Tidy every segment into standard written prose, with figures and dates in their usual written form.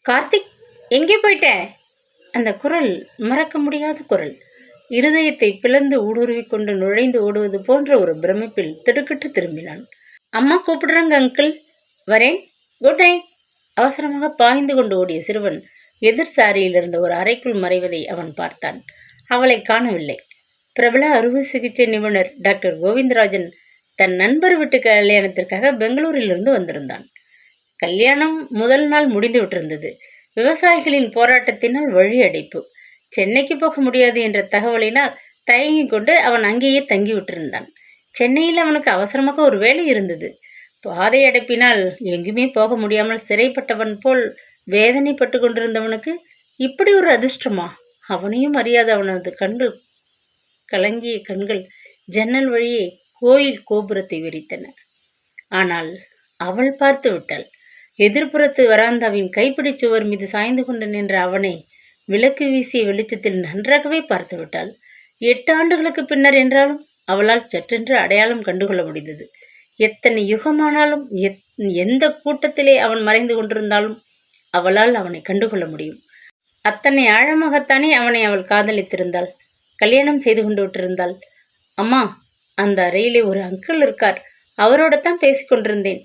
கார்த்திக், எங்கே போயிட்ட? அந்த குரல் மறக்க முடியாத குரல். இருதயத்தை பிளந்து ஊடுருவிக் கொண்டு நுழைந்து ஓடுவது போன்ற ஒரு பிரமிப்பில் திடுக்கிட்டு திரும்பினான். அம்மா கூப்பிடுறாங்க அங்கிள், வரேன், குட் நைட். அவசரமாக பாய்ந்து கொண்டு ஓடிய சிறுவன் எதிர் சாரியில் இருந்த ஒரு அறைக்குள் மறைவதை அவன் பார்த்தான். அவளை காணவில்லை. பிரபல அறுவை சிகிச்சை நிபுணர் டாக்டர் கோவிந்தராஜன் தன் நண்பர் வீட்டு கல்யாணத்திற்காக பெங்களூரிலிருந்து வந்திருந்தான். கல்யாணம் முதல் நாள் முடிந்து விட்டிருந்தது. விவசாயிகளின் போராட்டத்தினால் வழி அடைப்பு. சென்னைக்கு போக முடியாது என்ற தகவலினால் தயங்கிக் கொண்டு அவன் அங்கேயே தங்கி விட்டிருந்தான். சென்னையில் அவனுக்கு அவசரமாக ஒரு வேலை இருந்தது. பாதை அடைப்பினால் எங்குமே போக முடியாமல் சிறைப்பட்டவன் போல் வேதனைப்பட்டு கொண்டிருந்தவனுக்கு இப்படி ஒரு அதிர்ஷ்டமா? அவனையும் அறியாத அவனது கண்கள், கலங்கிய கண்கள் ஜன்னல் வழியே கோயில் கோபுரத்தை விரித்தன. ஆனால் அவள் பார்த்து விட்டாள். எதிர்ப்புறத்து வராந்தாவின் கைப்பிடி சுவர் மீது சாய்ந்து கொண்டு நின்ற அவனை விளக்கு வீசிய வெளிச்சத்தில் நன்றாகவே பார்த்து விட்டாள். 8 ஆண்டுகளுக்கு பின்னர் என்றாலும் அவளால் சற்றென்று அடையாளம் கண்டுகொள்ள முடிந்தது. எத்தனை யுகமானாலும் எந்த கூட்டத்திலே அவன் மறைந்து கொண்டிருந்தாலும் அவளால் அவனை கண்டுகொள்ள முடியும். அத்தனை ஆழமாகத்தானே அவனை அவள் காதலித்திருந்தாள், கல்யாணம் செய்து கொண்டு விட்டிருந்தாள். அம்மா, அந்த அறையிலே ஒரு அங்கிள் இருக்கார், அவரோடத்தான் பேசிக்கொண்டிருந்தேன்.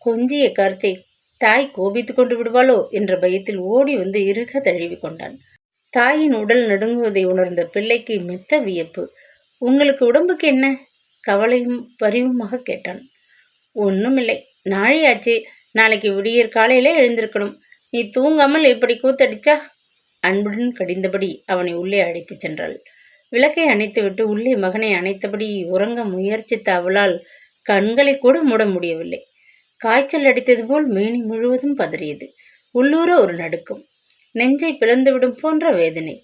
கொஞ்சிய கார்த்திக் தாய் கோபித்து கொண்டு விடுவாளோ என்ற பயத்தில் ஓடி வந்து இறுக தழுவி கொண்டான். தாயின் உடல் நடுங்குவதை உணர்ந்த பிள்ளைக்கு மெத்த வியப்பு. உங்களுக்கு உடம்புக்கு என்ன? கவலையும் பரிவுமாக கேட்டான். ஒன்றுமில்லை, நாழியாச்சு, நாளைக்கு விடியற் காலையில எழுந்திருக்கணும். நீ தூங்காமல் இப்படி கூத்தடிச்சா? அன்புடன் கடிந்தபடி அவனை உள்ளே அழைத்துச் சென்றாள். விளக்கை அணைத்துவிட்டு உள்ளே மகனை அணைத்தபடி உறங்க முயற்சித்த அவளால் கண்களை கூட மூட முடியவில்லை. காய்ச்சல் அடித்தது போல் மேனி முழுவதும் பதறியது. உள்ளூர ஒரு நடுக்கம், நெஞ்சை பிளந்துவிடும் போன்ற வேதனை.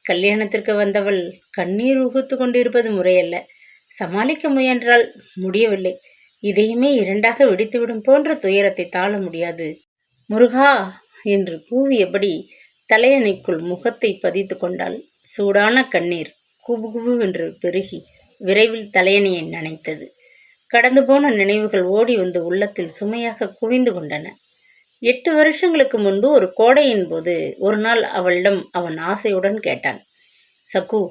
கல்யாணத்திற்கு வந்தவள் கண்ணீர் உகுத்து கொண்டிருப்பது முறையல்ல. சமாளிக்க முயன்றால் முடியவில்லை. இதயமே 2ஆக வெடித்துவிடும் போன்ற துயரத்தை தாழ முடியாது. முருகா என்று கூவியபடி தலையணைக்குள் முகத்தை பதித்து கொண்டாள். சூடான கண்ணீர் குபுகுபுவென்று பெருகி விரைவில் தலையணையை நனைத்தது. கடந்து போன நினைவுகள் ஓடி வந்து உள்ளத்தில் சுமையாக குவிந்து கொண்டன. 8 வருஷங்களுக்கு முன்பு ஒரு கோடையின் போது ஒரு நாள் அவளிடம் அவன் ஆசையுடன் கேட்டான். சகு,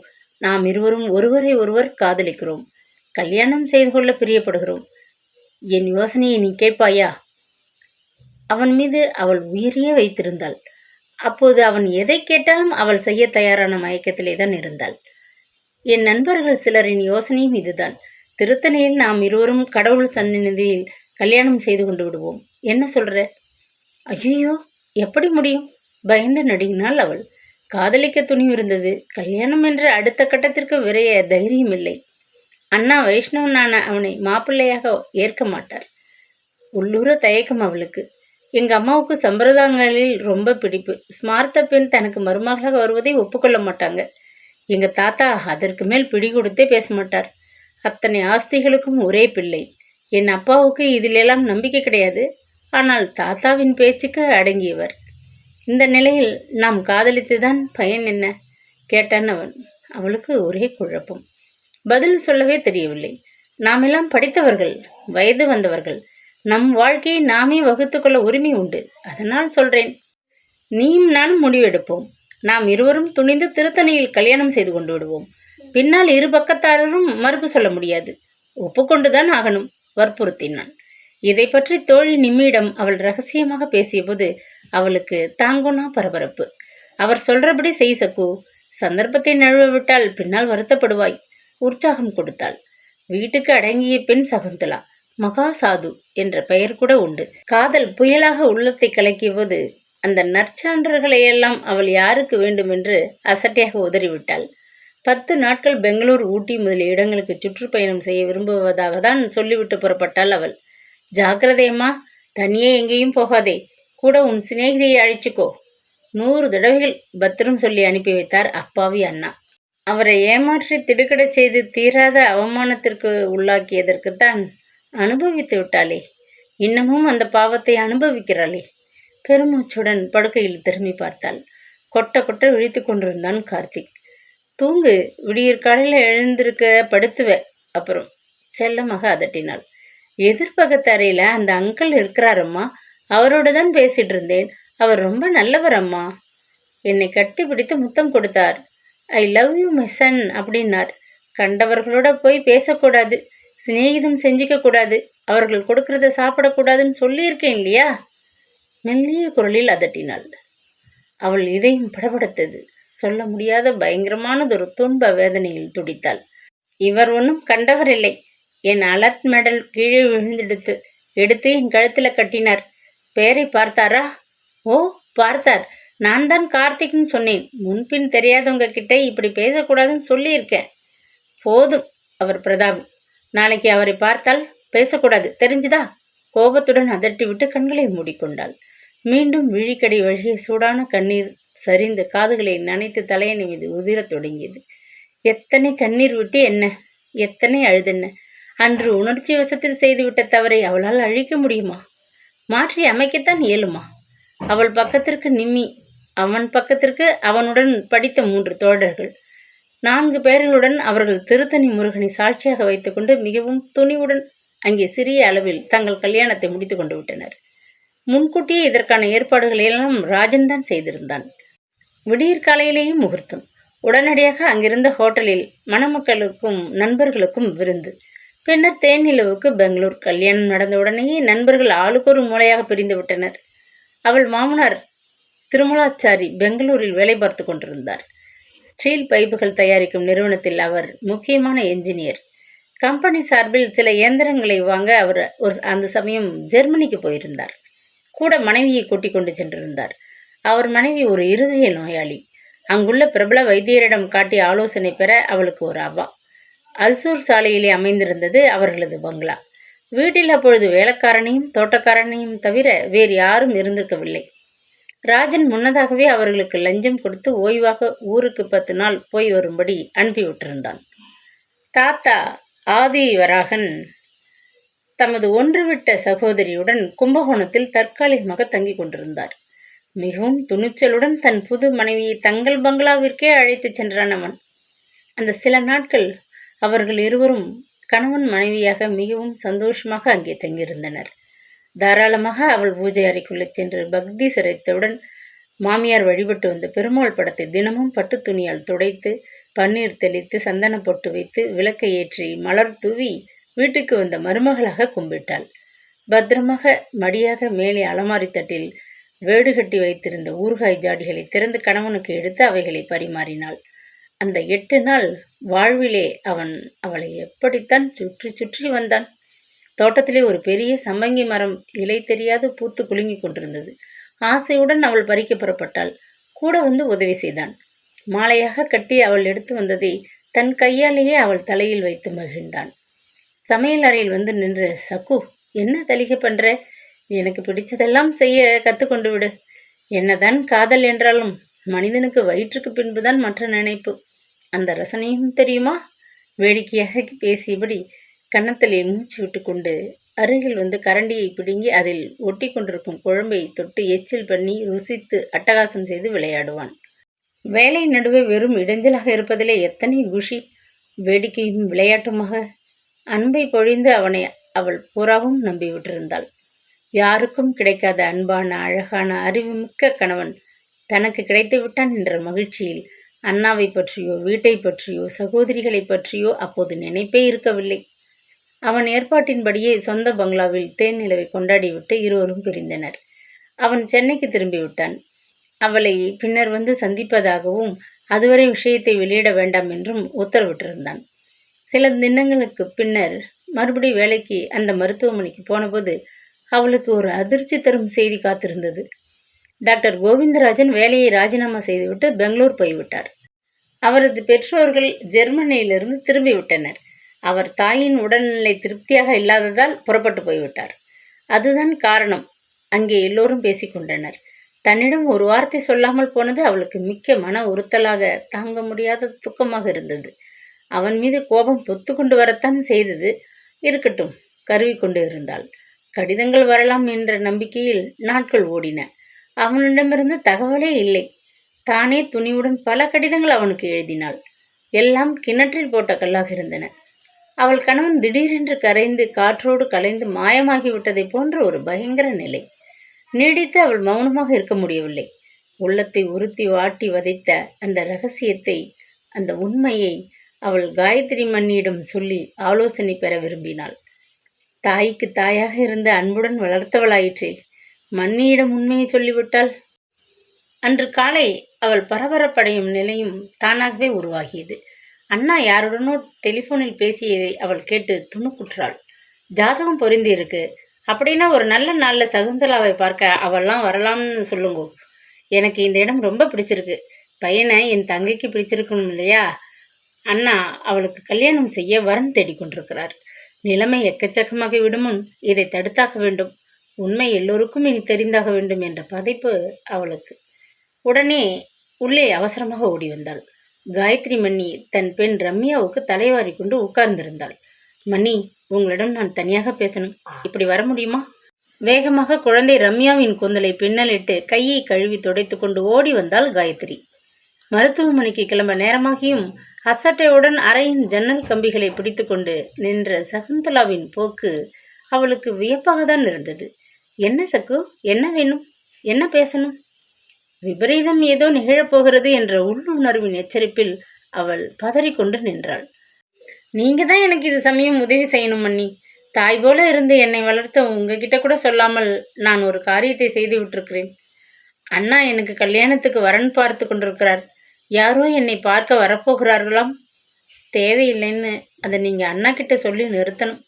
நாம் இருவரும் ஒருவரை ஒருவர் காதலிக்கிறோம், கல்யாணம் செய்து கொள்ள பிரியப்படுகிறோம். என் யோசனையை நீ கேட்பாயா? அவன் மீது அவள் உயிரையே வைத்திருந்தாள். அப்போது அவன் எதை கேட்டாலும் அவள் செய்ய தயாரான மயக்கத்திலே தான் இருந்தாள். என் நண்பர்கள் சிலரின் யோசனையும் இதுதான். திருத்தணியில் நாம் இருவரும் கடவுள் சந்நிதியில் கல்யாணம் செய்து கொண்டு விடுவோம். என்ன சொல்ற? ஐயோ, எப்படி முடியும்? பயந்து நடுங்கினாள் அவள். காதலிக்க துணிவு இருந்தது, கல்யாணம் என்ற அடுத்த கட்டத்திற்கு விரைய தைரியம் இல்லை. அண்ணா வைஷ்ணவனான அவனை மாப்பிள்ளையாக ஏற்க மாட்டார். உள்ளூர தயக்கம் அவளுக்கு. எங்கள் அம்மாவுக்கு சம்பிரதாயங்களில் ரொம்ப பிடிப்பு. ஸ்மார்த்த பெண் தனக்கு மருமகளாக வருவதை ஒப்புக்கொள்ள மாட்டாங்க. எங்கள் தாத்தா அதற்கு மேல் பிடி கொடுத்தே பேச மாட்டார். அத்தனை ஆஸ்திகளுக்கும் ஒரே பிள்ளை. என் அப்பாவுக்கு இதிலெல்லாம் நம்பிக்கை கிடையாது. ஆனால் தாத்தாவின் பேச்சுக்கு அடங்கியவர். இந்த நிலையில் நாம் காதலித்துதான் பயன் என்ன? கேட்டான் அவன். அவளுக்கு ஒரே குழப்பம். பதில் சொல்லவே தெரியவில்லை. நாமெல்லாம் படித்தவர்கள், வயது வந்தவர்கள். நம் வாழ்க்கையை நாமே வகுத்து கொள்ள உரிமை உண்டு. அதனால் சொல்றேன், நீயும் நானும் முடிவெடுப்போம். நாம் இருவரும் துணிந்து திருத்தணியில் கல்யாணம் செய்து கொண்டு விடுவோம். பின்னால் இரு பக்கத்தாரும் மறுப்பு சொல்ல முடியாது. ஒப்புக்கொண்டுதான் ஆகணும், வற்புறுத்தினான். இதை பற்றி தோழி நிம்மியிடம் அவள் ரகசியமாக பேசியபோது அவளுக்கு தாங்குனா பரபரப்பு. அவர் சொல்றபடி செய் சக்கு, சந்தர்ப்பத்தை நழுவ விட்டால் பின்னால் வருத்தப்படுவாய். உற்சாகம் கொடுத்தாள். வீட்டுக்கு அடங்கிய பெண் சகுந்தலா. மகா சாது என்ற பெயர் கூட உண்டு. காதல் புயலாக உள்ளத்தை கலக்கிய போது அந்த நற்சான்றர்களையெல்லாம் அவள் யாருக்கு வேண்டுமென்று அசட்டையாக உதறிவிட்டாள். 10 நாட்கள் பெங்களூர், ஊட்டி முதலிய இடங்களுக்கு சுற்றுப்பயணம் செய்ய விரும்புவதாக தான் சொல்லிவிட்டு புறப்பட்டாள் அவள். ஜாக்கிரதையம்மா, தனியே எங்கேயும் போகாதே, கூட உன் சிநேகிதியை அழைச்சிக்கோ. 100 தடவைகள் பத்திரம் சொல்லி அனுப்பி வைத்தார் அப்பாவி அண்ணா. அவரை ஏமாற்றி திடுக்கிடச் செய்து தீராத அவமானத்திற்கு உள்ளாக்கியதற்குத்தான் அனுபவித்து விட்டாளே. இன்னமும் அந்த பாவத்தை அனுபவிக்கிறாளே. பெருமூச்சுடன் படுக்கையில் திரும்பி பார்த்தாள். கொட்ட கொட்ட விழித்து கொண்டிருந்தான் கார்த்திக். தூங்கு, விடியற் காலையில் எழுந்திருக்க படுத்துவ. அப்புறம் செல்லமாக அதட்டினாள். எதிர்பக்கத்து அறையில் அந்த அங்கிள் இருக்கிறாரம்மா, அவரோட தான் பேசிட்டு இருந்தேன். அவர் ரொம்ப நல்லவர் அம்மா. என்னை கட்டி பிடித்து முத்தம் கொடுத்தார். I love you my son அப்படின்னார். கண்டவர்களோட போய் பேசக்கூடாது, சிநேகிதம் செஞ்சிக்க கூடாது, அவர்கள் கொடுக்கறத சாப்பிடக்கூடாதுன்னு சொல்லியிருக்கேன் இல்லையா? மெல்லிய குரலில் அதட்டினாள். அவள் இதயம் படபடத்தது. சொல்ல முடியாத பயங்கரமானதொரு துன்ப வேதனையில் துடித்தாள். இவர் ஒன்றும் கண்டவர் இல்லை. என் அலர்ட் மெடல் கீழே விழுந்தெடுத்து எடுத்து என் கழுத்தில் கட்டினார். பேரை பார்த்தாரா? ஓ, பார்த்தார். நான் தான் கார்த்திக்னு சொன்னேன். முன்பின் தெரியாதவங்க கிட்டே இப்படி பேசக்கூடாதுன்னு சொல்லியிருக்கேன். போதும் அவர் பிரதாபம். நாளைக்கு அவரை பார்த்தால் பேசக்கூடாது, தெரிஞ்சுதா? கோபத்துடன் அதட்டிவிட்டு கண்களை மூடிக்கொண்டாள். மீண்டும் விழிக்கடை வழியே சூடான கண்ணீர் சரிந்து காதுகளை நனைத்து தலையணை மீது உதிரத் தொடங்கியது. எத்தனை கண்ணீர் விட்டு என்ன, எத்தனை அழுதென்ன. அன்று உணர்ச்சி வசத்தில் செய்துவிட்ட தவறை அவளால் அழிக்க முடியுமா? மாற்றி அமைக்கத்தான் இயலுமா? அவள் பக்கத்திற்கு நிம்மி, அவன் பக்கத்திற்கு அவனுடன் படித்த 3 தோழர்கள், 4 பேர்களுடன் அவர்கள் திருத்தணி முருகனை சாட்சியாக வைத்துக்கொண்டு மிகவும் துணிவுடன் அங்கே சிறிய அளவில் தங்கள் கல்யாணத்தை முடித்து கொண்டு விட்டனர். முன்கூட்டியே இதற்கான ஏற்பாடுகளை எல்லாம் ராஜன் தான் செய்திருந்தான். விடியற்காலையிலேயும் முகூர்த்தம். உடனடியாக அங்கிருந்த ஹோட்டலில் மணமக்களுக்கும் நண்பர்களுக்கும் விருந்து. பின்னர் தேனிலவுக்கு பெங்களூர். கல்யாணம் நடந்த உடனேயே நண்பர்கள் ஆளுக்கொரு மூலையாக பிரிந்து விட்டனர். அவள் மாமனார் திருமலாச்சாரி பெங்களூரில் வேலை பார்த்து கொண்டிருந்தார். ஸ்டீல் பைப்புகள் தயாரிக்கும் நிறுவனத்தில் அவர் முக்கியமான என்ஜினியர். கம்பெனி சார்பில் சில இயந்திரங்களை வாங்க அவர் அந்த சமயம் ஜெர்மனிக்கு போயிருந்தார். கூட மனைவியை கூட்டிக் கொண்டு சென்றிருந்தார். அவர் மனைவி ஒரு இருதய நோயாளி. அங்குள்ள பிரபல வைத்தியரிடம் காட்டி ஆலோசனை பெற அவளுக்கு ஒரு அவா. அல்சூர் சாலையிலே அமைந்திருந்தது அவர்களது பங்களா. வீட்டில் அப்பொழுது வேலைக்காரனையும் தோட்டக்காரனையும் தவிர வேறு யாரும் இருந்திருக்கவில்லை. ராஜன் முன்னதாகவே அவர்களுக்கு லஞ்சம் கொடுத்து ஓய்வாக ஊருக்கு 10 நாள் போய் வரும்படி அனுப்பிவிட்டிருந்தான். தாத்தா ஆதிவராகன் தமது ஒன்றுவிட்ட சகோதரியுடன் கும்பகோணத்தில் தற்காலிகமாக தங்கி கொண்டிருந்தார். மிகவும் துணிச்சலுடன் தன் புது மனைவியை தங்கள் பங்களாவிற்கே அழைத்துச் சென்றான் அவன். அந்த சில நாட்கள் அவர்கள் இருவரும் கணவன் மனைவியாக மிகவும் சந்தோஷமாக அங்கே தங்கியிருந்தனர். தாராளமாக அவள் பூஜை அறைக்குள்ளே சென்று பக்தி சிரைத்தவுடன் மாமியார் வழிபட்டு வந்த பெருமாள் படத்தை தினமும் பட்டு துணியால் துடைத்து பன்னீர் தெளித்து சந்தன பொட்டு வைத்து விளக்கை ஏற்றி மலர் தூவி வீட்டுக்கு வந்த மருமகளாக கும்பிட்டாள். பத்திரமாக மடியாக மேலே அலமாரி தட்டில் வேடு கட்டி வைத்திருந்த ஊறுகாய் ஜாடிகளை திறந்து கணவனுக்கு எடுத்து அவைகளை பரிமாறினாள். அந்த 8 நாள் வாழ்விலே அவன் அவளை எப்படித்தான் சுற்றி சுற்றி வந்தான். தோட்டத்திலே ஒரு பெரிய சம்பங்கி மரம் இலை தெரியாது பூத்து குலுங்கி கொண்டிருந்தது. ஆசையுடன் அவள் பறிக்க புறப்பட்டாள். கூட வந்து உதவி செய்தான். மாலையாக கட்டி அவள் எடுத்து வந்ததை தன் கையாலேயே அவள் தலையில் வைத்து மகிழ்ந்தான். சமையல் அறையில் வந்து நின்று, சக்கு, என்ன தலிகை பண்ற? எனக்கு பிடிச்சதெல்லாம் செய்ய கற்றுக்கொண்டு விடு. என்னதான் காதல் என்றாலும் மனிதனுக்கு வயிற்றுக்கு பின்புதான் மற்ற நினைப்பு. அந்த ரசனையும் தெரியுமா? வேடிக்கையாக பேசியபடி கன்னத்திலே மூச்சு விட்டு கொண்டு அருகில் வந்து கரண்டியை பிடுங்கி அதில் ஒட்டி கொண்டிருக்கும் குழம்பை தொட்டு எச்சில் பண்ணி ருசித்து அட்டகாசம் செய்து விளையாடுவான். வேலை நடுவே வெறும் இடைஞ்சலாக இருப்பதிலே எத்தனை குஷி! வேடிக்கையும் விளையாட்டுமாக அன்பை பொழிந்து அவனை அவள் பூராவும் நம்பிவிட்டிருந்தாள். யாருக்கும் கிடைக்காத அன்பான அழகான அறிவுமிக்க கணவன் தனக்கு கிடைத்து விட்டான் என்ற மகிழ்ச்சியில் அண்ணாவை பற்றியோ வீட்டை பற்றியோ சகோதரிகளை பற்றியோ அப்போது நினைப்பே இருக்கவில்லை. அவன் ஏற்பாட்டின்படியே சொந்த பங்களாவில் தேன்நிலவை கொண்டாடிவிட்டு இருவரும் பிரிந்தனர். அவன் சென்னைக்கு திரும்பிவிட்டான். அவளை பின்னர் வந்து சந்திப்பதாகவும் அதுவரை விஷயத்தை வெளியிட வேண்டாம் என்றும் உத்தரவிட்டிருந்தான். சில தினங்களுக்கு பின்னர் மறுபடி வேலைக்கு அந்த மருத்துவமனைக்கு போனபோது அவளுக்கு ஒரு அதிர்ச்சி தரும் செய்தி காத்திருந்தது. டாக்டர் கோவிந்தராஜன் வேலையை ராஜினாமா செய்துவிட்டு பெங்களூர் போய்விட்டார். அவரது பெற்றோர்கள் ஜெர்மனியிலிருந்து திரும்பிவிட்டனர். அவர் தாயின் உடல்நிலை திருப்தியாக இல்லாததால் புறப்பட்டு போய்விட்டார். அதுதான் காரணம். அங்கே எல்லோரும் பேசிக்கொண்டனர். தன்னிடம் ஒரு வார்த்தை சொல்லாமல் போனது அவளுக்கு மிக்க மன உறுத்தலாக, தாங்க முடியாத துக்கமாக இருந்தது. அவன் மீது கோபம் பொத்து கொண்டு வரத்தான் செய்தது. இருக்கட்டும், கருவி கொண்டு இருந்தாள். கடிதங்கள் வரலாம் என்ற நம்பிக்கையில் நாட்கள் ஓடின. அவனிடமிருந்து தகவலே இல்லை. தானே துணிவுடன் பல கடிதங்கள் அவனுக்கு எழுதினாள். எல்லாம் கிணற்றில் போட்ட கல்லாக இருந்தன. அவள் கணவன் திடீரென்று கரைந்து காற்றோடு கலைந்து மாயமாகிவிட்டதை போன்ற ஒரு பயங்கர நிலை. நீடித்து அவள் மௌனமாக இருக்க முடியவில்லை. உள்ளத்தை உறுத்தி வாட்டி வதைத்த அந்த ரகசியத்தை, அந்த உண்மையை அவள் காயத்ரி மன்னியிடம் சொல்லி ஆலோசனை பெற விரும்பினாள். தாய்க்கு தாயாக இருந்து அன்புடன் வளர்த்தவளாயிற்றே, மன்னியிடம் உண்மையை சொல்லிவிட்டாள். அன்று காலை அவள் பரபரப்படையும் நிலையும் தானாகவே உருவாகியது. அண்ணா யாருடனோ டெலிஃபோனில் பேசியதை அவள் கேட்டு துணுக்குற்றாள். ஜாதகம் பொருந்தி இருக்கு, அப்படின்னா ஒரு நல்ல நாளில் சகுந்தலாவை பார்க்க அவள்லாம் வரலாம்னு சொல்லுங்கோ. எனக்கு இந்த இடம் ரொம்ப பிடிச்சிருக்கு. பையனை என் தங்கைக்கு பிடிச்சிருக்கணும் இல்லையா? அண்ணா அவளுக்கு கல்யாணம் செய்ய வரன் தேடிக்கொண்டிருக்கிறார். நிலைமை எக்கச்சக்கமாக விடுமுன் இதை தடுத்தாக வேண்டும். உண்மை எல்லோருக்கும் இனி தெரிந்தாக வேண்டும் என்ற பதைப்பு அவளுக்கு. உடனே உள்ளே அவசரமாக ஓடி வந்தாள். காயத்ரி மன்னி தன் பெண் ரம்யாவுக்கு தலைவாரி கொண்டு உட்கார்ந்திருந்தாள். மன்னி, உங்களிடம் நான் தனியாக பேசணும். இப்படி வர முடியுமா? வேகமாக குழந்தை ரம்யாவின் கூந்தலை பின்னலிட்டு கையை கழுவி துடைத்து கொண்டு ஓடி வந்தாள் காயத்ரி. மருத்துவமனைக்கு கிளம்ப நேரமாகியும் அசட்டையுடன் அறையின் ஜன்னல் கம்பிகளை பிடித்து கொண்டு நின்ற சகுந்தலாவின் போக்கு அவளுக்கு வியப்பாக தான் இருந்தது. என்ன சக்கு, என்ன வேணும், என்ன பேசணும்? விபரீதம் ஏதோ நிகழப்போகிறது என்ற உள்ளுணர்வின் எச்சரிப்பில் அவள் பதறிக்கொண்டு நின்றாள். நீங்க தான் எனக்கு இது சமயம் உதவி செய்யணும் மன்னி. தாய் போல இருந்து என்னை வளர்த்த உங்ககிட்ட கூட சொல்லாமல் நான் ஒரு காரியத்தை செய்து விட்டிருக்கிறேன். அண்ணா எனக்கு கல்யாணத்துக்கு வரன் பார்த்து கொண்டிருக்கிறார். யாரோ என்னை பார்க்க வரப்போகிறார்களாம். தேவையில்லைன்னு அதை நீங்கள் அண்ணா கிட்ட சொல்லி நிறுத்தணும்.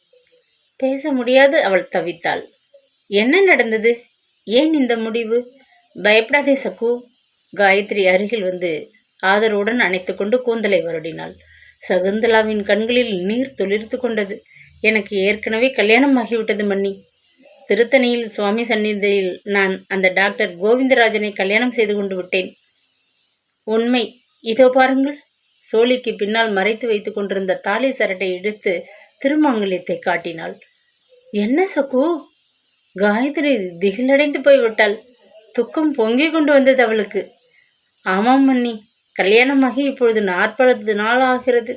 பேச முடியாது அவள் தவித்தாள். என்ன நடந்தது? ஏன் இந்த முடிவு? பயப்படாதே சக்கு. காயத்ரி அருகில் வந்து ஆதரவுடன் அணைத்து கொண்டு கூந்தலை வருடினாள். சகுந்தலாவின் கண்களில் நீர் துளிர்த்து கொண்டது. எனக்கு ஏற்கனவே கல்யாணம் ஆகிவிட்டது மன்னி. திருத்தணியில் சுவாமி சந்நிதியில் நான் அந்த டாக்டர் கோவிந்தராஜனை கல்யாணம் செய்து கொண்டு விட்டேன். உண்மை இதோ பாருங்கள். சோழிக்கு பின்னால் மறைத்து வைத்து கொண்டிருந்த தாலி சரட்டை எடுத்து திருமாங்கல்யத்தை காட்டினாள். என்ன சக்கு? காயத்ரி திகிலடைந்து போய்விட்டாள். துக்கம் பொங்கி கொண்டு வந்தது அவளுக்கு. ஆமாம் மன்னி, கல்யாணமாகி இப்பொழுது 40 நாள் ஆகிறது.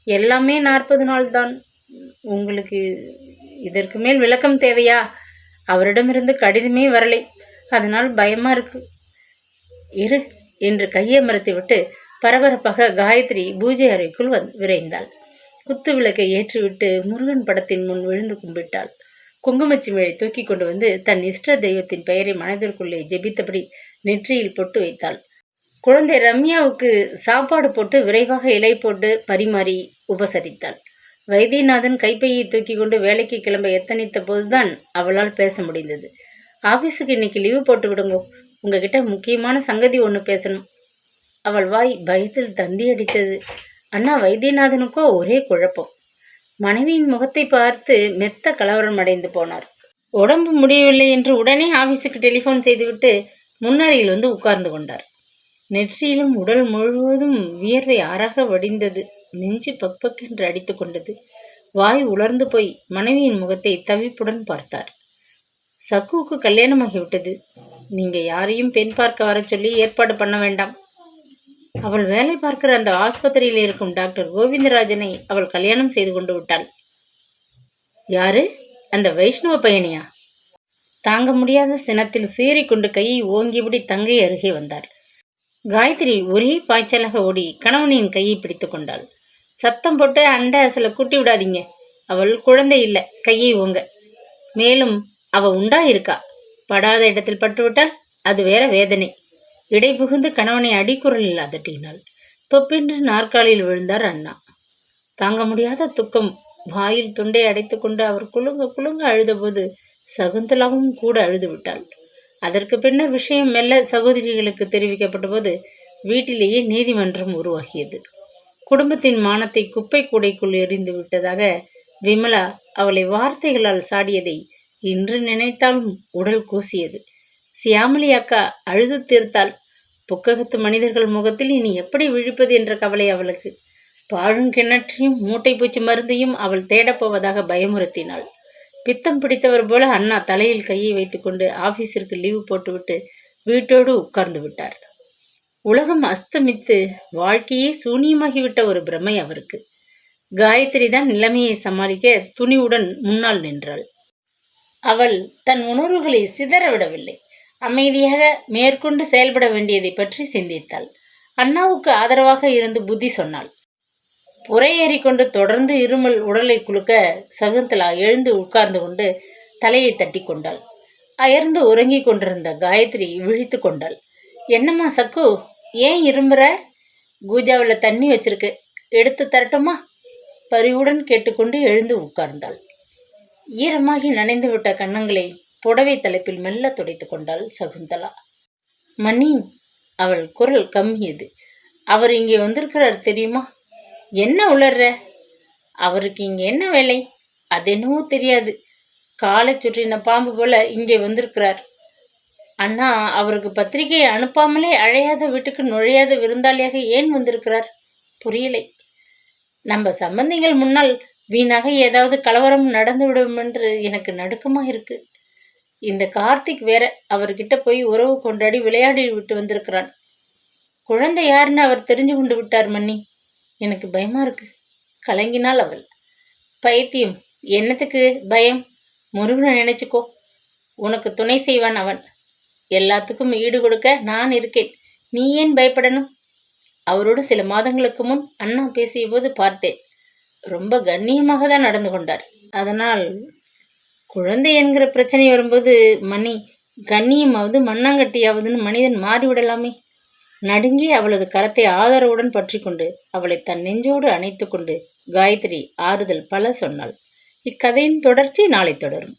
எல்லாமே 40 நாள் தான். உங்களுக்கு இதற்கு மேல் விளக்கம் தேவையா? அவரிடமிருந்து கடிதமே வரலை. அதனால் பயமா இருக்கு. இரு என்று கையை மறைத்து விட்டு பரபரப்பாக காயத்ரி பூஜை அறைக்குள் விரைந்தாள். குத்து விளக்கை ஏற்றிவிட்டு முருகன் படத்தின் முன் விழுந்து கும்பிட்டாள். குங்குமச்சிமிழை தூக்கி கொண்டு வந்து தன் இஷ்ட தெய்வத்தின் பெயரை மனதிற்குள்ளே ஜெபித்தபடி நெற்றியில் பொட்டு வைத்தாள். குழந்தை ரம்யாவுக்கு சாப்பாடு போட்டு விரைவாக இலை போட்டு பரிமாறி உபசரித்தாள். வைத்தியநாதன் கைப்பையை தூக்கி கொண்டு வேலைக்கு கிளம்ப எத்தனித்த போதுதான் அவளால் பேச முடிந்தது. ஆஃபீஸுக்கு இன்னைக்கு லீவு போட்டு விடுங்கோ, உங்ககிட்ட முக்கியமான சங்கதி ஒன்று பேசணும். அவள் வாய் பயத்தில் தந்தி அடித்தது. அண்ணா வைத்தியநாதனுக்கோ ஒரே குழப்பம். மனைவியின் முகத்தை பார்த்து மெத்த கலவரம் அடைந்து போனார். உடம்பு முடியவில்லை என்று உடனே ஆஃபீஸுக்கு டெலிஃபோன் செய்துவிட்டு முன்னறையில் வந்து உட்கார்ந்து கொண்டார். நெற்றியிலும் உடல் முழுவதும் வியர்வை ஆறாக வடிந்தது. நெஞ்சு பக்பக்கென்று அடித்து கொண்டது. வாய் உலர்ந்து போய் மனைவியின் முகத்தை தவிப்புடன் பார்த்தார். சக்குவுக்கு கல்யாணமாகிவிட்டது. நீங்க யாரையும் பெண் பார்க்க வர சொல்லி ஏற்பாடு பண்ண வேண்டாம். அவள் வேலை பார்க்கிற அந்த ஆஸ்பத்திரியில் இருக்கும் டாக்டர் கோவிந்தராஜனை அவள் கல்யாணம் செய்து கொண்டு விட்டாள். யாரு? அந்த வைஷ்ணவ பையனியா? தாங்க முடியாத சினத்தில் சீறிக்கொண்டு கையை ஓங்கிவிடி தங்கை அருகே வந்தார். காயத்ரி ஒரே பாய்ச்சலாக ஓடி கணவனின் கையை பிடித்து கொண்டாள். சத்தம் போட்டு அண்டை அசலை கூட்டி விடாதீங்க. அவள் குழந்தை இல்லை, கையை ஓங்க. மேலும் அவ உண்டா இருக்கா. படாத இடத்தில் பட்டுவிட்டால் அது வேற வேதனை. இடை புகுந்து கணவனை அடிக்குரலில் அதட்டினாள். தொப்பென்று நாற்காலியில் விழுந்தார் அண்ணா. தாங்க முடியாத துக்கம் வாயில் துண்டை அடைத்து கொண்டு அவர் குலுங்க குலுங்க அழுதபோது சகுந்தலாவும் கூட அழுது விட்டாள். அதற்கு பின்னர் விஷயம் மெல்ல சகோதரிகளுக்கு தெரிவிக்கப்பட்ட போது வீட்டிலேயே நீதிமன்றம் உருவாகியது. குடும்பத்தின் மானத்தை குப்பை கூடைக்குள் எறிந்து விட்டதாக விமலா அவளை வார்த்தைகளால் சாடியதை இன்று நினைத்தாலும் உடல் கூசியது. சியாமளி அக்கா அழுது தீர்த்தாள். புக்ககத்து மனிதர்கள் முகத்தில் இனி எப்படி விழிப்பது என்ற கவலை அவளுக்கு. பாழுங்கிணற்றையும் மூட்டை பூச்சி மருந்தையும் அவள் தேடப்போவதாக பயமுறுத்தினாள். பித்தம் பிடித்தவர் போல அண்ணா தலையில் கையை வைத்துக்கொண்டு ஆபீஸிற்கு லீவு போட்டுவிட்டு வீட்டோடு உட்கார்ந்து விட்டார். உலகம் அஸ்தமித்து வாழ்க்கையே சூனியமாகிவிட்ட ஒரு பிரமை அவருக்கு. காயத்ரி தான் நிலைமையை சமாளிக்க துணிவுடன் முன்னால் நின்றாள். அவள் தன் உணர்வுகளை சிதறவிடவில்லை. அமைதியாக மேற்கொண்டு செயல்பட வேண்டியதை பற்றி சிந்தித்தாள். அண்ணாவுக்கு ஆதரவாக இருந்து புத்தி சொன்னாள். புறையேறிக்கொண்டு தொடர்ந்து இருமல் உடலை குலுக்க சகுந்தலா எழுந்து உட்கார்ந்து கொண்டு தலையை தட்டி கொண்டாள். அயர்ந்து உறங்கிக் கொண்டிருந்த காயத்ரி விழித்து கொண்டாள். என்னம்மா சக்கு, ஏன் இரும்புற? கூஜாவில் தண்ணி வச்சிருக்கு, எடுத்து தரட்டுமா? பரிவுடன் கேட்டுக்கொண்டு எழுந்து உட்கார்ந்தாள். ஈரமாகி நனைந்துவிட்ட கன்னங்களை புடவை தலைப்பில் மெல்ல துடைத்து கொண்டாள் சகுந்தலா. மணி, அவள் குரல் கம்மியது. அவர் இங்கே வந்திருக்கிறார் தெரியுமா? என்ன உளர்ற? அவருக்கு இங்கே என்ன வேலை? அதென்னவோ தெரியாது, காலை சுற்றின பாம்பு போல இங்கே வந்திருக்கிறார். அண்ணா அவருக்கு பத்திரிகையை அனுப்பாமலே அழையாத வீட்டுக்கு நுழையாத விருந்தாளியாக ஏன் வந்திருக்கிறார்? புரியலை. நம்ம சம்பந்திகள் முன்னால் வீணாக ஏதாவது கலவரம் நடந்துவிடும் என்று எனக்கு நடுக்கமாக இருக்கு. இந்த கார்த்திக் வேற அவர்கிட்ட போய் உறவு கொண்டாடி விளையாடி விட்டு வந்திருக்கிறான். குழந்தை யாருன்னு அவர் தெரிஞ்சு கொண்டு விட்டார் மன்னி. எனக்கு பயமா இருக்கு, கலங்கினாள் அவள். பைத்தியம், என்னத்துக்கு பயம்? முருகனை நினைச்சுக்கோ, உனக்கு துணை செய்வான் அவன். எல்லாத்துக்கும் ஈடு கொடுக்க நான் இருக்கேன், நீ ஏன் பயப்படணும்? அவரோடு சில மாதங்களுக்கு முன் அண்ணா பேசிய போது பார்த்தேன். ரொம்ப கண்ணியமாக தான் நடந்து கொண்டார். அதனால் குழந்தை என்கிற பிரச்சனை வரும்போது மணி, கண்ணியமாவது மண்ணாங்கட்டியாவதுன்னு மனிதன் மாறிவிடலாமே. நடுங்கி அவளது கரத்தை ஆதரவுடன் பற்றி கொண்டு அவளை தன் நெஞ்சோடு அணைத்து கொண்டு காயத்ரி ஆறுதல் பல சொன்னாள். இக்கதையின் தொடர்ச்சி நாளை தொடரும்.